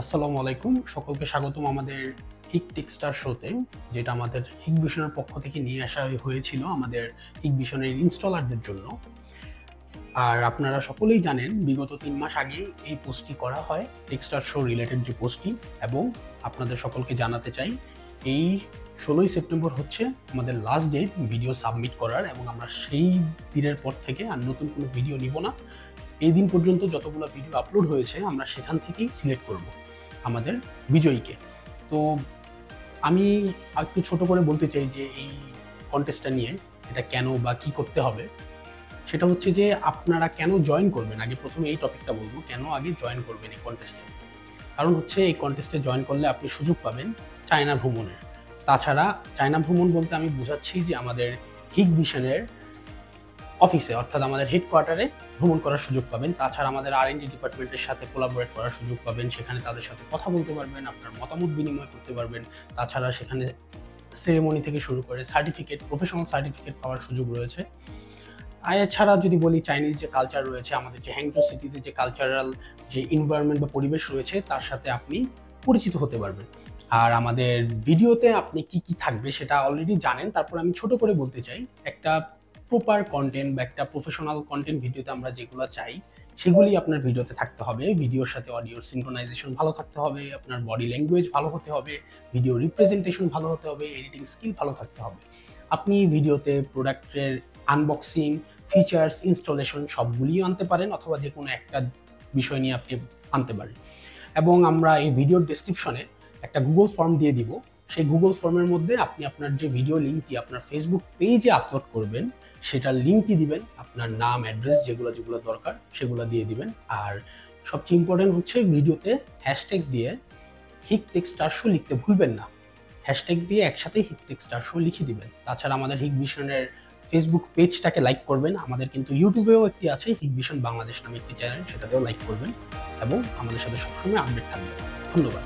আসসালামু আলাইকুম। সকলকে স্বাগতম আমাদের হিক টেক্সটার শোতে, যেটা আমাদের হিক ভিশনের পক্ষ থেকে নিয়ে আসা হয়েছিল আমাদের হিক ভিশনের ইনস্টলারদের জন্য। আর আপনারা সকলেই জানেন বিগত ৩ মাস আগে এই পোস্টটি করা হয়, টেক্সটার শো রিলেটেড যে পোস্টটি। এবং আপনাদের সকলকে জানাতে চাই, এই ১৬ই সেপ্টেম্বর হচ্ছে আমাদের লাস্ট ডেট ভিডিও সাবমিট করার, এবং আমরা সেই দিনের পর থেকে আর নতুন কোনো ভিডিও নিব না। এই দিন পর্যন্ত যতগুলো ভিডিও আপলোড হয়েছে আমরা সেখান থেকেই সিলেক্ট করব আমাদের বিজয়ীকে। তো আমি একটু ছোট করে বলতে চাই যে এই কন্টেস্টটা নিয়ে, এটা কেন বা কি করতে হবে। সেটা হচ্ছে যে আপনারা কেন জয়েন করবেন, আগে প্রথমে এই টপিকটা বলবো, কেন আগে জয়েন করবেন এই কন্টেস্টে। কারণ হচ্ছে এই কন্টেস্টে জয়েন করলে আপনি সুযোগ পাবেন চায়না ভ্রমণের। তাছাড়া চায়না ভ্রমণ বলতে আমি বুঝাচ্ছি যে আমাদের হিক ভিশনের অফিসে, অর্থাৎ আমাদের হেডকোয়ার্টারে ভ্রমণ করার সুযোগ পাবেন। তাছাড়া আমাদের R&D ডিপার্টমেন্টের সাথে কোলাবোরেট করার সুযোগ পাবেন। সেখানে তাদের সাথে কথা বলতে পারবেন, আপনার মতামত বিনিময় করতে পারবেন। তাছাড়া সেখানে সেরেমনি থেকে শুরু করে সার্টিফিকেট, প্রফেশনাল সার্টিফিকেট পাওয়ার সুযোগ রয়েছে। এছাড়া যদি বলি, চাইনিজ যে কালচার রয়েছে, আমাদের যে হ্যাংজৌ সিটিতে যে কালচারাল যে এনভায়রনমেন্ট বা পরিবেশ রয়েছে, তার সাথে আপনি পরিচিত হতে পারবেন। আর আমাদের ভিডিওতে আপনি কি কি থাকবে সেটা অলরেডি জানেন, তারপর আমি ছোট করে বলতে চাই। একটা প্রপার কন্টেন্ট বা একটা প্রফেশনাল কন্টেন্ট ভিডিওতে আমরা যেগুলো চাই সেগুলি আপনার ভিডিওতে থাকতে হবে। ভিডিওর সাথে অডিওর সিনক্রোনাইজেশন ভালো থাকতে হবে, আপনার বডি ল্যাঙ্গুয়েজ ভালো হতে হবে, ভিডিও রিপ্রেজেন্টেশন ভালো হতে হবে, এডিটিং স্কিল ভালো থাকতে হবে। আপনি ভিডিওতে প্রোডাক্টের আনবক্সিং, ফিচার্স, ইনস্টলেশন সবগুলিও আনতে পারেন, অথবা যে কোনো একটা বিষয় নিয়ে আপনি আনতে পারেন। এবং আমরা এই ভিডিওর ডেসক্রিপশনে একটা গুগল ফর্ম দিয়ে দিব। সেই গুগল ফর্মের মধ্যে আপনি আপনার যে ভিডিও লিঙ্কটি আপনার ফেসবুক পেজে আপলোড করবেন সেটার লিঙ্কটি দিবেন, আপনার নাম, অ্যাড্রেস, যেগুলো যেগুলো দরকার সেগুলো দিয়ে দিবেন। আর সবচেয়ে ইম্পর্টেন্ট হচ্ছে ভিডিওতে হ্যাশট্যাগ দিয়ে হিক টেক্সটার শো লিখতে ভুলবেন না। হ্যাশট্যাগ দিয়ে একসাথে হিক টেক্সটার শো লিখে দিবেন। তাছাড়া আমাদের হিক ভিশনের ফেসবুক পেজটাকে লাইক করবেন। আমাদের কিন্তু ইউটিউবেও একটি আছে, হিক ভিশন বাংলাদেশ নামে একটি চ্যানেল, সেটাতেও লাইক করবেন এবং আমাদের সাথে সবসময় আপডেট থাকবেন। ধন্যবাদ।